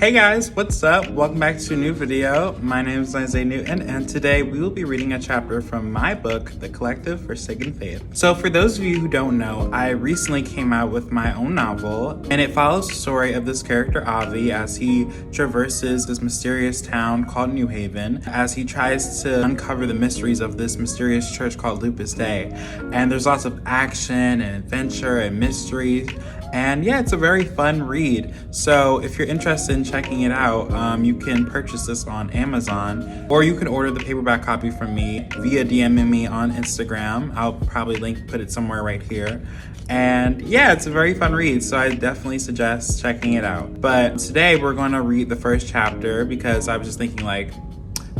Hey guys, what's up? Welcome back to a new video. My name is Isaiah Newton, and today we will be reading a chapter from my book, The Collective Forsaken Faith. So for those of you who don't know, I recently came out with my own novel, and it follows the story of this character Avi as he traverses this mysterious town called New Haven, as he tries to uncover the mysteries of this mysterious church called Lupus Dei. And there's lots of action and adventure and mystery. And yeah, it's a very fun read. So if you're interested in checking it out, you can purchase this on Amazon, or you can order the paperback copy from me via DMing me on Instagram. I'll probably put it somewhere right here. And yeah, it's a very fun read, so I definitely suggest checking it out. But today we're going to read the first chapter because I was just thinking, like,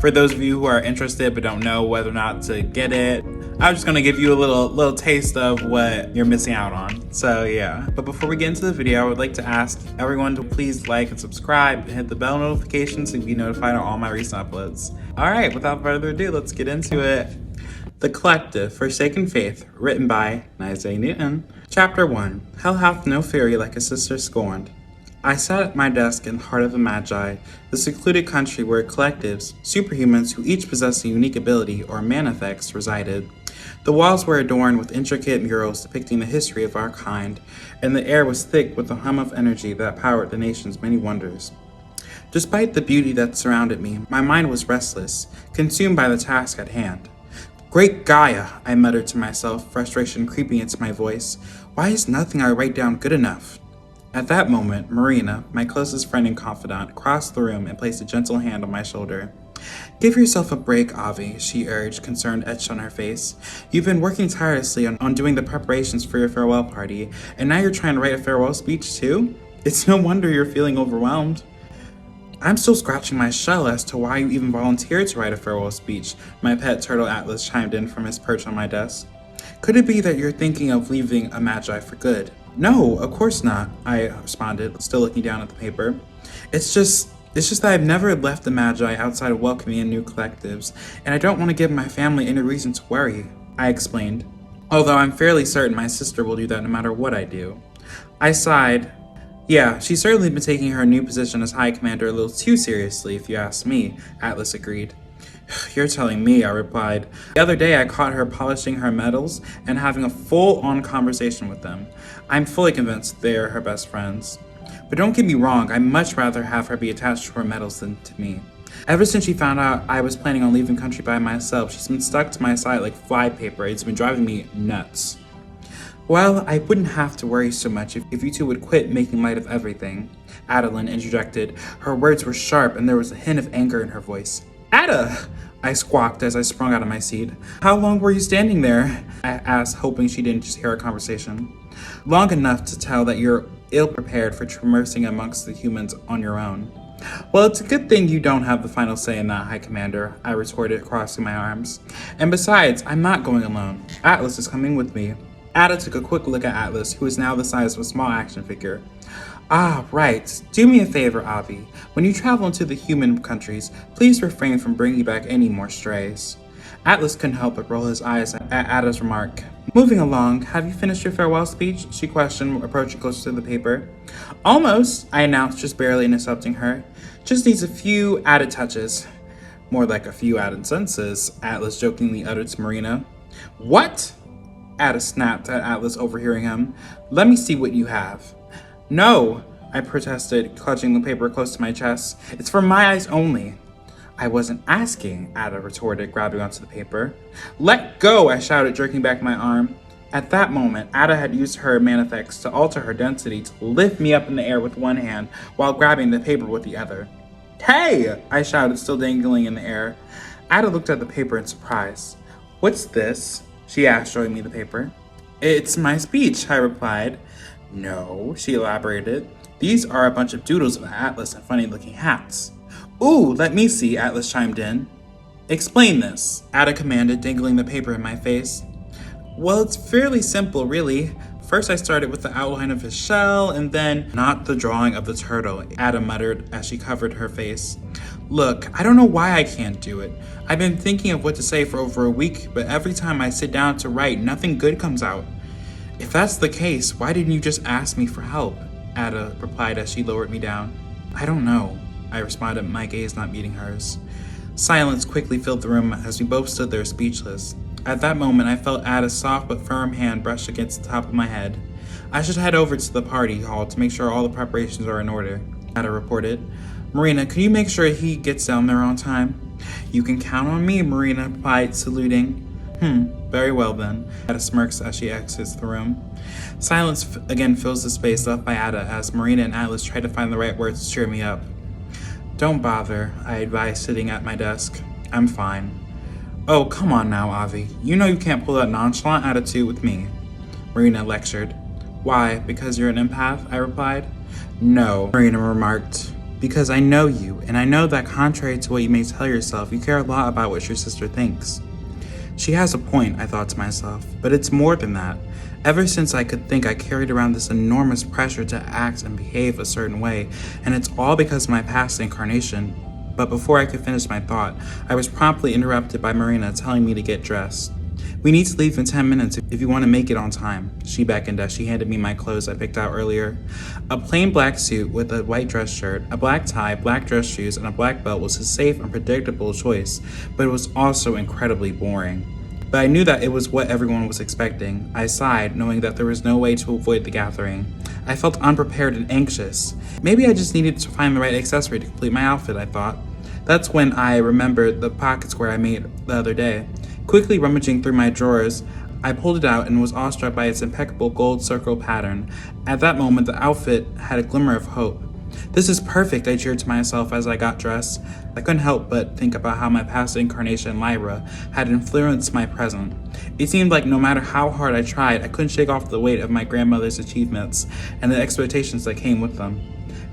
for those of you who are interested but don't know whether or not to get it, I'm just gonna give you a little taste of what you're missing out on. So yeah. But before we get into the video, I would like to ask everyone to please like and subscribe and hit the bell notification so you can be notified on all my recent uploads. Alright, without further ado, let's get into it. The Collective Forsaken Faith, written by Isaiah Newton. Chapter 1. Hell hath no fury like a sister scorned. I sat at my desk in the heart of the Magi, the secluded country where collectives, superhumans who each possess a unique ability or manifex, resided. The walls were adorned with intricate murals depicting the history of our kind, and the air was thick with the hum of energy that powered the nation's many wonders. Despite the beauty that surrounded me, my mind was restless, consumed by the task at hand. Great Gaia, I muttered to myself, frustration creeping into my voice. Why is nothing I write down good enough? At that moment, Marina, my closest friend and confidant, crossed the room and placed a gentle hand on my shoulder. Give yourself a break, Avi, she urged, concern etched on her face. You've been working tirelessly on doing the preparations for your farewell party, and now you're trying to write a farewell speech too? It's no wonder you're feeling overwhelmed. I'm still scratching my shell as to why you even volunteered to write a farewell speech, my pet turtle Atlas chimed in from his perch on my desk. Could it be that you're thinking of leaving a Magi for good? No, of course not, I responded, still looking down at the paper. It's just that I've never left the Magi outside of welcoming in new collectives, and I don't want to give my family any reason to worry, I explained. Although I'm fairly certain my sister will do that no matter what I do. I sighed. Yeah, she's certainly been taking her new position as High Commander a little too seriously, if you ask me, Atlas agreed. You're telling me, I replied. The other day I caught her polishing her medals and having a full-on conversation with them. I'm fully convinced they're her best friends. But don't get me wrong, I'd much rather have her be attached to her medals than to me. Ever since she found out I was planning on leaving country by myself, she's been stuck to my side like flypaper. It's been driving me nuts. Well, I wouldn't have to worry so much if you two would quit making light of everything, Adeline interjected. Her words were sharp and there was a hint of anger in her voice. Ada! I squawked as I sprung out of my seat. How long were you standing there? I asked, hoping she didn't just hear our conversation. Long enough to tell that you're ill-prepared for traversing amongst the humans on your own. Well, it's a good thing you don't have the final say in that, High Commander, I retorted, crossing my arms. And besides, I'm not going alone. Atlas is coming with me. Ada took a quick look at Atlas, who is now the size of a small action figure. Ah, right. Do me a favor, Avi. When you travel into the human countries, please refrain from bringing back any more strays. Atlas couldn't help but roll his eyes at Ada's remark. Moving along, have you finished your farewell speech? She questioned, approaching closer to the paper. Almost, I announced, just barely interrupting her. Just needs a few added touches. More like a few added senses, Atlas jokingly uttered to Marina. What? Ada snapped at Atlas, overhearing him. Let me see what you have. No, I protested, clutching the paper close to my chest. It's for my eyes only. I wasn't asking, Ada retorted, grabbing onto the paper. Let go, I shouted, jerking back my arm. At that moment, Ada had used her manifex to alter her density to lift me up in the air with one hand while grabbing the paper with the other. Hey, I shouted, still dangling in the air. Ada looked at the paper in surprise. What's this? She asked, showing me the paper. It's my speech, I replied. No, she elaborated. These are a bunch of doodles of Atlas and funny-looking hats. Ooh, let me see, Atlas chimed in. Explain this, Ada commanded, dangling the paper in my face. Well, it's fairly simple, really. First I started with the outline of his shell, and then not the drawing of the turtle, Ada muttered as she covered her face. Look, I don't know why I can't do it. I've been thinking of what to say for over a week, but every time I sit down to write, nothing good comes out. If that's the case, why didn't you just ask me for help? Ada replied as she lowered me down. I don't know, I responded, my gaze not meeting hers. Silence quickly filled the room as we both stood there speechless. At that moment, I felt Ada's soft but firm hand brush against the top of my head. I should head over to the party hall to make sure all the preparations are in order, Ada reported. Marina, can you make sure he gets down there on time? You can count on me, Marina replied, saluting. Very well then, Ada smirks as she exits the room. Silence again fills the space left by Ada as Marina and Atlas try to find the right words to cheer me up. Don't bother, I advise, sitting at my desk. I'm fine. Oh, come on now, Avi. You know you can't pull that nonchalant attitude with me, Marina lectured. Why, because you're an empath? I replied. No, Marina remarked. Because I know you, and I know that contrary to what you may tell yourself, you care a lot about what your sister thinks. She has a point, I thought to myself, but it's more than that. Ever since I could think, I carried around this enormous pressure to act and behave a certain way, and it's all because of my past incarnation. But before I could finish my thought, I was promptly interrupted by Marina telling me to get dressed. We need to leave in 10 minutes if you want to make it on time, she beckoned as she handed me my clothes I picked out earlier. A plain black suit with a white dress shirt, a black tie, black dress shoes, and a black belt was a safe and predictable choice, but it was also incredibly boring. But I knew that it was what everyone was expecting. I sighed, knowing that there was no way to avoid the gathering. I felt unprepared and anxious. Maybe I just needed to find the right accessory to complete my outfit, I thought. That's when I remembered the pocket square I made the other day. Quickly rummaging through my drawers, I pulled it out and was awestruck by its impeccable gold circle pattern. At that moment, the outfit had a glimmer of hope. This is perfect, I cheered to myself as I got dressed. I couldn't help but think about how my past incarnation, Lyra, had influenced my present. It seemed like no matter how hard I tried, I couldn't shake off the weight of my grandmother's achievements and the expectations that came with them.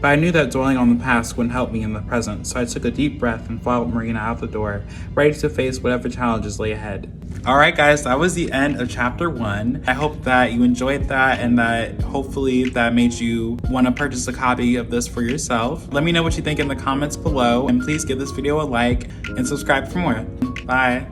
But I knew that dwelling on the past wouldn't help me in the present, so I took a deep breath and followed Marina out the door, ready to face whatever challenges lay ahead. Alright guys, that was the end of chapter 1. I hope that you enjoyed that and that hopefully that made you want to purchase a copy of this for yourself. Let me know what you think in the comments below, and please give this video a like and subscribe for more. Bye!